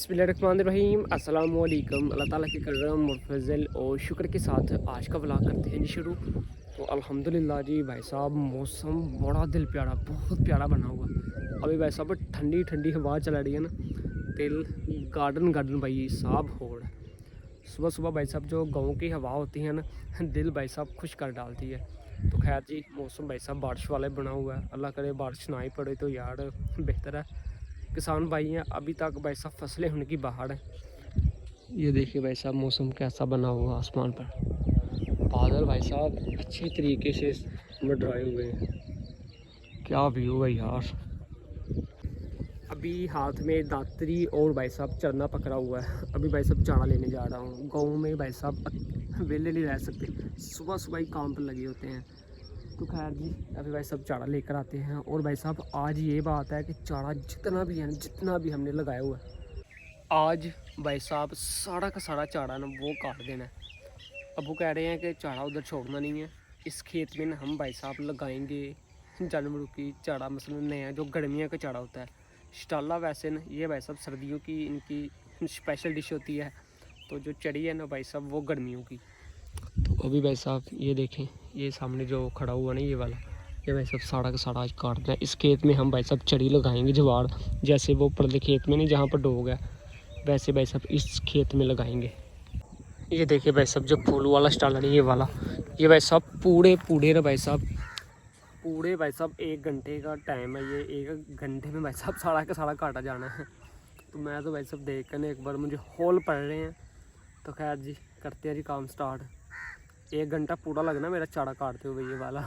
बिस्मिल्लाहिर्रहमानिर्रहीम अस्सलाम वालेकुम। अल्लाह ताला के करम और फजल और शुक्र के साथ आज का व्लॉग करते हैं जी शुरू। तो अल्हम्दुलिल्लाह जी भाई साहब मौसम बड़ा दिल प्यारा बहुत प्यारा बना हुआ। अभी भाई साहब ठंडी ठंडी हवा चला रही है ना, दिल गार्डन गार्डन भाई साहब हो रहा है। सुबह सुबह भाई साहब जो गाँव की हवा होती है ना, दिल भाई साहब खुश कर डालती है। तो खैर जी मौसम भाई साहब बारिश वाले बना हुआ है, अल्लाह करे बारिश ना ही पड़े तो यार बेहतर है। किसान भाई हैं अभी तक भाई साहब फसलें होने की बाहर है। ये देखिए भाई साहब मौसम कैसा बना हुआ आसमान पर, बादल भाई साहब अच्छे तरीके से मंडराए हुए हैं। क्या व्यू है यार। अभी हाथ में दातरी और भाई साहब चरना पकड़ा हुआ है। अभी भाई साहब चारा लेने जा रहा हूँ। गाँव में भाई साहब वेले नहीं रह सकते, सुबह सुबह ही काम पर लगे होते हैं। तो खैर जी अभी भाई साहब चारा लेकर आते हैं। और भाई साहब आज ये बात है कि चारा जितना भी है जितना भी हमने लगाया हुआ है, आज भाई साहब सारा का सारा चारा ना वो काट देना है। अब वो कह रहे हैं कि चारा उधर छोड़ना नहीं है, इस खेत में ना हम भाई साहब लगाएंगे जानवरों की चारा। मसलन नया जो गर्मियों का चारा होता है शटाला, वैसे ना ये भाई साहब सर्दियों की इनकी स्पेशल डिश होती है। तो जो चढ़ी है ना भाई साहब वो गर्मियों की। तो अभी भाई साहब ये देखें, ये सामने जो खड़ा हुआ ना ये वाला, ये भाई साहब सारा का सारा आज काटना है। इस खेत में हम भाई साहब चरी लगाएंगे ज्वार, जैसे वो परले खेत में नहीं जहाँ पर डोग है वैसे भाई साहब इस खेत में लगाएंगे। ये देखिए भाई साहब जो फूल वाला स्टाल है ये वाला, ये भाई साहब पूरे ना भाई साहब पूरे भाई साहब 1 घंटे का टाइम है। ये 1 घंटे में भाई साहब सारा का सारा काटा जाना है। तो मैं तो भाई साहब देख कर एक बार मुझे हॉल पड़ रहे हैं। तो खैर जी करते हैं जी काम स्टार्ट। 1 घंटा पूरा लगना मेरा चारा काटते हुए। ये वाला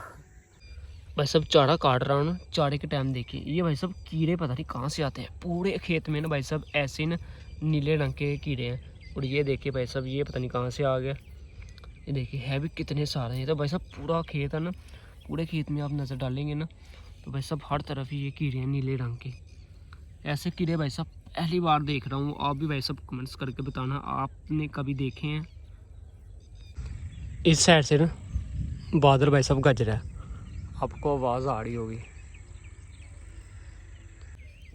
भाई साहब चारा काट रहा हूँ ना, चारे के टाइम देखिए ये भाई साहब कीड़े पता नहीं कहाँ से आते हैं पूरे खेत में ना भाई साहब। ऐसे ना नीले रंग के कीड़े हैं। और ये देखिए भाई साहब ये पता नहीं कहाँ से आ गया। ये देखिए है भी कितने सारे हैं। तो भाई साहब पूरा खेत है ना, पूरे खेत में आप नज़र डालेंगे ना तो भाई साहब हर तरफ ही ये कीड़े हैं नीले रंग के। ऐसे कीड़े भाई साहब पहली बार देख रहा हूँ। आप भी भाई साहब कमेंट्स करके बताना आपने कभी देखे हैं। इस साइड से ना बादल भाई साहब गज रहा है, आपको आवाज़ आ रही होगी।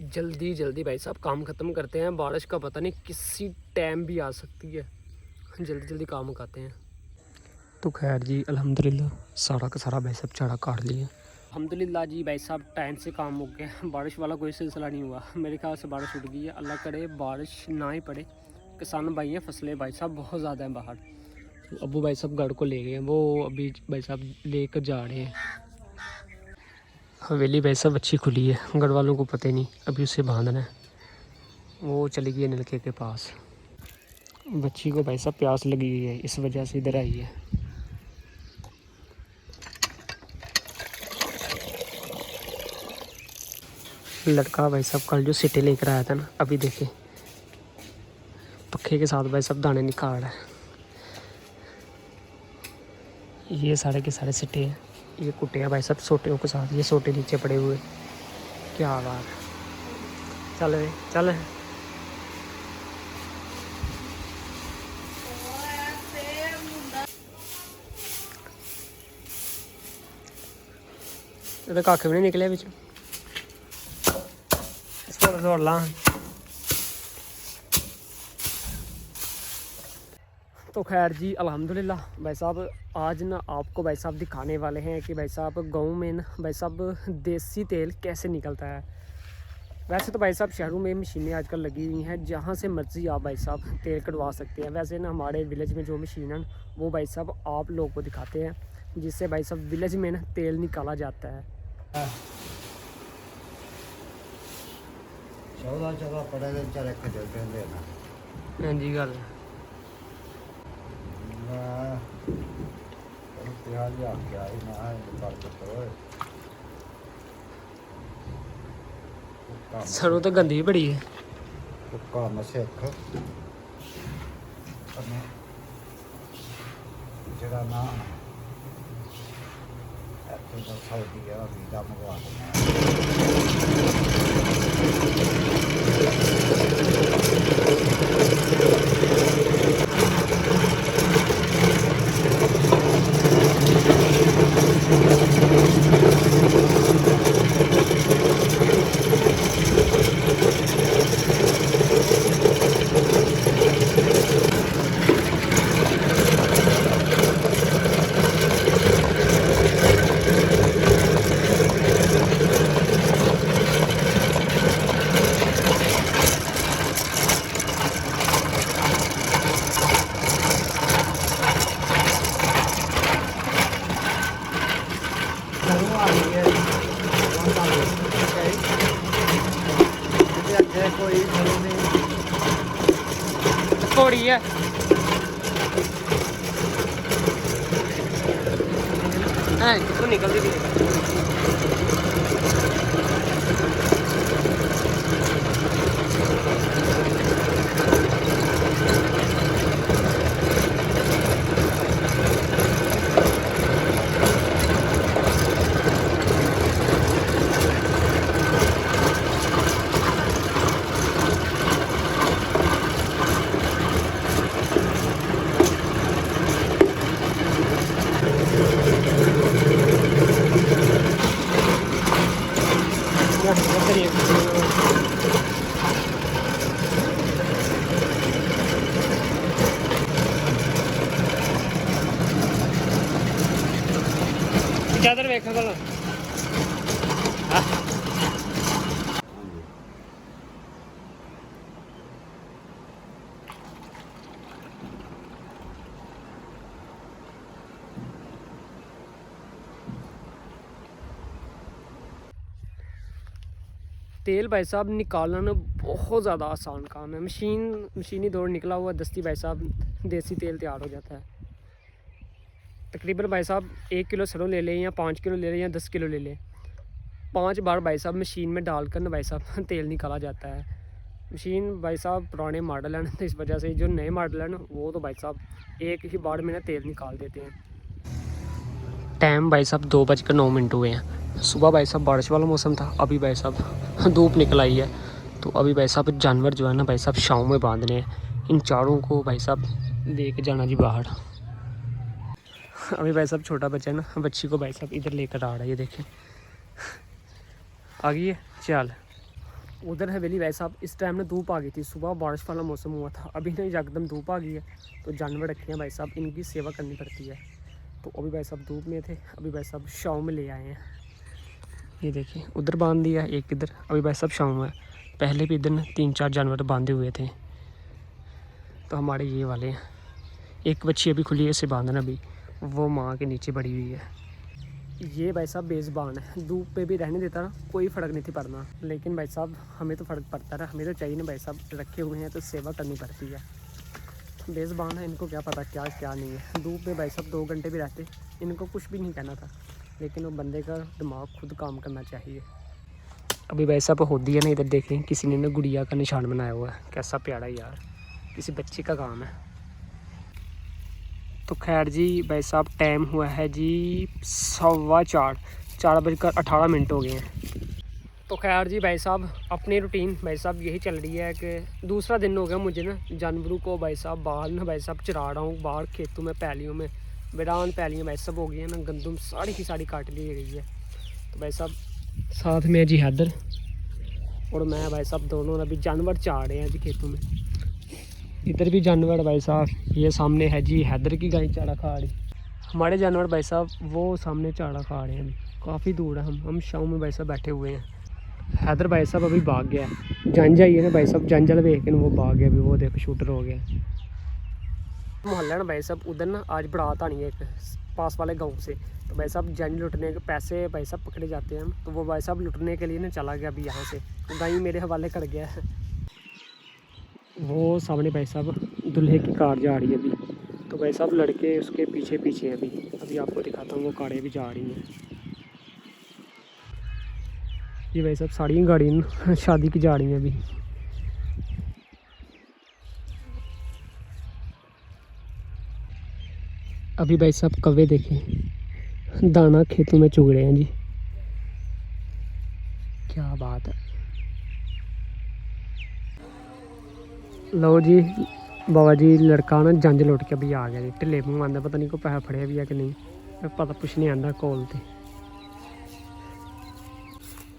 जल्दी जल्दी भाई साहब काम ख़त्म करते हैं, बारिश का पता नहीं किसी टाइम भी आ सकती है। जल्दी जल्दी काम मुकाते हैं। तो खैर जी अल्हम्दुलिल्लाह सारा का सारा भाई साहब चारा काट लिया। अल्हम्दुलिल्लाह जी भाई साहब टाइम से काम हो गया। बारिश वाला कोई सिलसिला नहीं हुआ। मेरे ख्याल से बारिश उठ गई है। अल्लाह करे बारिश ना ही पड़े। किसान भाई हैं फसलें भाई साहब बहुत ज़्यादा हैं बाहर। तो अबू भाई साहब गढ़ को ले गए हैं, वो अभी भाई साहब लेकर जा रहे हैं। हवेली भाई साहब अच्छी खुली है, गढ़ वालों को पता ही नहीं, अभी उसे बांधना है। वो चली गई है नलके के पास। बच्ची को भाई साहब प्यास लगी हुई है, इस वजह से इधर आई है। लड़का भाई साहब कल जो सिटे लेकर आया था ना, अभी देखे पक्खे के साथ भाई साहब दाने निकाल रहा है। ये सारे के सारे सिटे हैं, ये कुटे हैं भाई साहब सोटियों के साथ। ये सोटे नीचे पड़े हुए, क्या बात है। चल रे चल। कख भी नहीं निकले बिच छोड़ ला। तो खैर जी अल्हम्दुलिल्लाह भाई साहब आज ना आपको भाई साहब दिखाने वाले हैं कि भाई साहब गाँव में ना भाई साहब देसी तेल कैसे निकलता है। वैसे तो भाई साहब शहरों में मशीनें आजकल लगी हुई हैं, जहाँ से मर्ज़ी आप भाई साहब तेल कटवा सकते हैं। वैसे ना हमारे विलेज में जो मशीन है वो भाई साहब आप लोगों को दिखाते हैं, जिससे भाई साहब विलेज में ना तेल निकाला जाता है। 14 पड़े बेचारे खजल कहते ना। हाँ जी गल सरों तो गंदी बड़ी है। काम सिख जरा ना सऊदी है वीजा मंगवा रही है। कितों निकलती भी चादर वेख भला। तेल भाई साहब निकालना ना बहुत ज़्यादा आसान काम है। मशीनी दौर निकला हुआ दस्ती भाई साहब देसी तेल तैयार हो जाता है। तकरीबन भाई साहब 1 किलो सरों ले लें या 5 किलो ले लें या 10 किलो ले लें, 5 बार भाई साहब मशीन में डालकर ना भाई साहब तेल निकाला जाता है। मशीन भाई साहब पुराने मॉडल हैं तो इस वजह से जो नए मॉडल हैं ना वो तो भाई साहब एक ही बार में ना तेल निकाल देते हैं। टाइम भाई साहब 2:09 हुए हैं। सुबह भाई साहब बारिश वाला मौसम था, अभी भाई साहब धूप निकल आई है। तो अभी भाई साहब जानवर जो है ना भाई साहब छाँव में बांधने हैं। इन चारों को भाई साहब लेके जाना जी बाहर। अभी भाई साहब छोटा बच्चा है ना, बच्ची को भाई साहब इधर लेकर आ रहा है, ये देखें आ गई है। चल उधर हवेली भाई साहब इस टाइम ना धूप आ गई थी, सुबह बारिश वाला मौसम हुआ था, अभी ना एकदम धूप आ गई है। तो जानवर रखे हैं भाई साहब, इनकी सेवा करनी पड़ती है। तो अभी भाई साहब धूप में थे, अभी भाई साहब छाँव में ले आए हैं। ये देखिए उधर बांध दिया, एक इधर, अभी भाई साहब छाँव में। पहले भी इधर ना 3-4 जानवर बांधे हुए थे, तो हमारे ये वाले हैं। एक बच्ची अभी खुली है, इसे बांधना अभी, वो माँ के नीचे बड़ी हुई है। ये भाई साहब बेज़बान है, धूप पे भी रहने देता ना कोई फ़र्क नहीं थी पड़ना, लेकिन भाई साहब हमें तो फ़र्क पड़ता रहा। हमें तो चाहिए ना भाई साहब, रखे हुए हैं तो सेवा करनी पड़ती है। बेज़बान है, इनको क्या पता क्या क्या नहीं है। धूप में भाई साहब 2 घंटे भी रहते, इनको कुछ भी नहीं कहना था, लेकिन वो बंदे का दिमाग खुद काम करना चाहिए। अभी भाई साहब होदी है ना, इधर देखें किसी ने ना गुड़िया का निशान बनाया हुआ है, कैसा प्यारा यार, किसी बच्चे का काम है। तो खैर जी भाई साहब टाइम हुआ है जी 4:15, 4:18 हो गए हैं। तो खैर जी भाई साहब अपनी रूटीन भाई साहब यही चल रही है कि दूसरा दिन हो गया मुझे ना जानवरों को भाई साहब बाहर ना भाई साहब चरा रहा हूँ, बाहर खेतों में पैलियों में। वीरान पैलियाँ भाई साहब हो गई है ना, गंदम सारी की सारी काट ली गई है। तो भाई साहब साथ में जी हैदर और मैं भाई साहब दोनों अभी जानवर चार रहे हैं जी खेतों में। इधर भी जानवर भाई साहब, ये सामने है जी हैदर की गाय चारा खा रही। हमारे जानवर भाई साहब वो सामने चारा खा रहे हैं, अभी काफ़ी दूर है। हम शाम में भाई साहब बैठे हुए हैं। हैदर भाई साहब अभी भाग गया है, झांझा ही है ना भाई साहब, झांझा देख के वो भाग गया, अभी वो देखो शूटर हो गया। मोहल्ला ना भाई साहब उधर ना आज बारात आनी है एक पास वाले गाँव से। तो भाई साहब जंज लुटने के पैसे भाई साहब पकड़े जाते हैं, तो वो भाई साहब लुटने के लिए ना चला गया अभी यहाँ से, तो गाय मेरे हवाले कर गया है। वो सामने भाई साहब दूल्हे की कार जा रही है अभी, तो भाई साहब लड़के उसके पीछे पीछे हैं। अभी आपको दिखाता हूँ, वो कारें भी जा रही हैं। ये भाई साहब सारी गाड़ी शादी की जा रही हैं अभी। अभी भाई साहब कौवे देखें दाना खेतों में चुग रहे हैं जी, क्या बात है। लो जी बाबा जी लड़का ना जंज लुट के अभी आ गया जी, ढिले मूँह आंदा, पता नहीं को पैसा फड़िया भी है कि नहीं, पता कुछ नहीं आंदा कोल ते।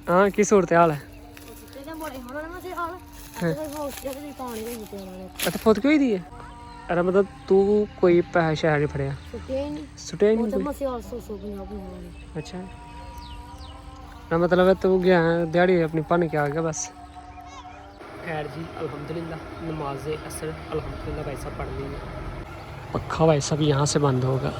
हाँ की सूरत हाल है? अच्छा फौत हुई दी है? अरे मतलब तू कोई पैसा शैसा नहीं फड़िया? सुटिया ही नहीं। अच्छा ना मतलब है तू गया दिहाड़ी अपनी भन के आ गया बस। खैर जी अल्हम्दुलिल्लाह नमाज असर अल्हम्दुलिल्लाह भाई साहब पढ़ ली है। पक्का भाई साहब यहाँ से बंद होगा,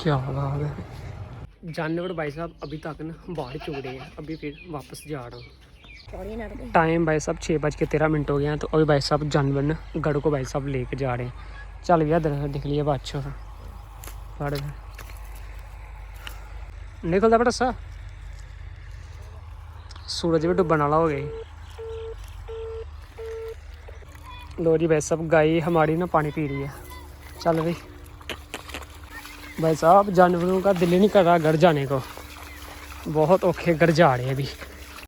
क्या बात है। जानवर भाई साहब अभी तक ना बाहर चुग रहे हैं, अभी फिर वापस जा रहा हूँ। टाइम भाई साहब 6:13 हो गए हैं। तो अभी भाई साहब जानवर गढ़ को भाई साहब लेके जा रहे हैं। चल भैया इधर दिख लिया बादशाह पहाड़ निकलता बेटा सा सूरज भी डूबने वाला हो गई। लो जी भाई साहब गाय हमारी ना पानी पी रही है। चल भाई साहब जानवरों का दिल ही नहीं कर रहा घर जाने को, बहुत औखे घर जा रहे हैं अभी।